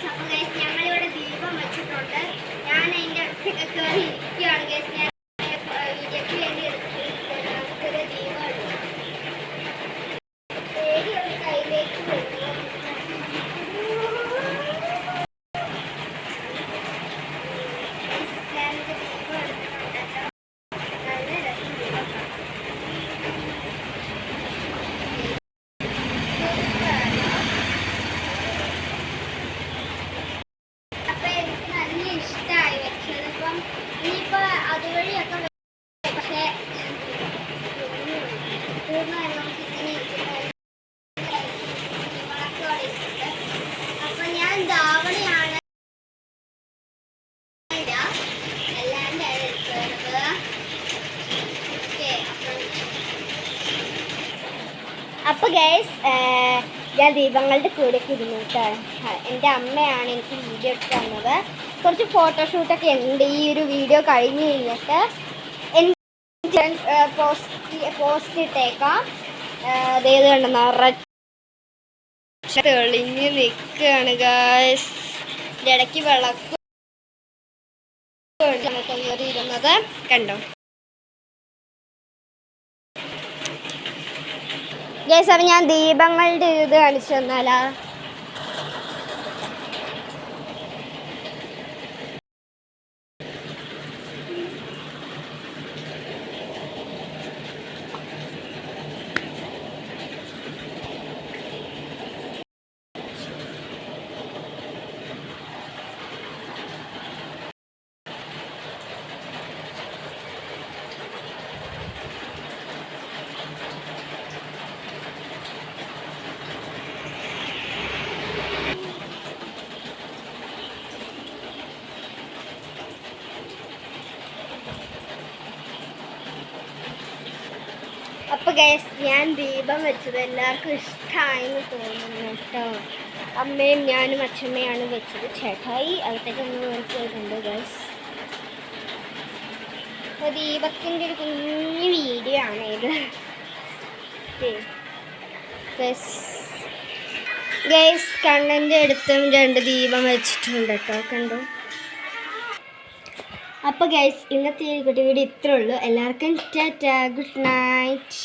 അപ്പോൾ ഗൈസ് ഞങ്ങളിവിടെ ദീപം വെച്ചിട്ടുണ്ട്. ഞാൻ അതിൻ്റെ അടുത്തൊക്കെ കയറി ഇരിക്കുകയാണ് ഗൈസ്. ഞാൻ വീഡിയോയ്ക്ക് വേണ്ടി നമുക്കൊരു ദീപം എടുക്കാം. പേടിയൊരു കയ്യിലേക്ക് വരുന്നു. അപ്പൊ ഞാൻ ധാവണയാണ് അപ്പൊ ഗൈസ് ഞാൻ ദീപങ്ങളുടെ കൂടെയൊക്കെ ഇരുന്നു കേട്ടോ. എൻ്റെ അമ്മയാണ് എനിക്ക് വീഡിയോ എടുത്ത് തന്നത്. കുറച്ച് ഫോട്ടോഷൂട്ടൊക്കെ ഉണ്ട് ഈ ഒരു വീഡിയോ കഴിഞ്ഞ് കഴിഞ്ഞിട്ട്. പോസ്റ്റ് ഇട്ടേക്കാം. അതേത് കണ്ട നിറച്ച് തെളിഞ്ഞ് നിൽക്കുകയാണ് ഗൈസ്. ഇടയ്ക്ക് വിളക്ക് ഇരുന്നത് കണ്ടോ ഗൈസ്. അപ്പം ഞാൻ ദീപങ്ങളുടെ ഇത് കാണിച്ചു തന്നാലാ? അപ്പോൾ ഗൈസ് ഞാൻ ദീപം വെച്ചത് എല്ലാവർക്കും ഇഷ്ടമായെന്ന് തോന്നുന്നു കേട്ടോ. അമ്മയും ഞാനും അച്ഛമ്മയാണ് വെച്ചത്. ചേട്ടായി അകത്തേക്ക് ഒന്ന് നോക്കിയിട്ടുണ്ട് ഗൈസ്. അപ്പോൾ ദീപത്തിൻ്റെ ഒരു കുഞ്ഞു വീഡിയോ ആണ് ഇത് ഗൈസ്. കണ്ണൻ്റെ അടുത്തും 2 ദീപം വെച്ചിട്ടുണ്ട് കേട്ടോ, കണ്ടോ. അപ്പോൾ ഗൈസ് ഇന്നത്തെ ഈ വീഡിയോ ഇത്രേ ഉള്ളൂ. എല്ലാവർക്കും ടാറ്റാ, ഗുഡ് നൈറ്റ്.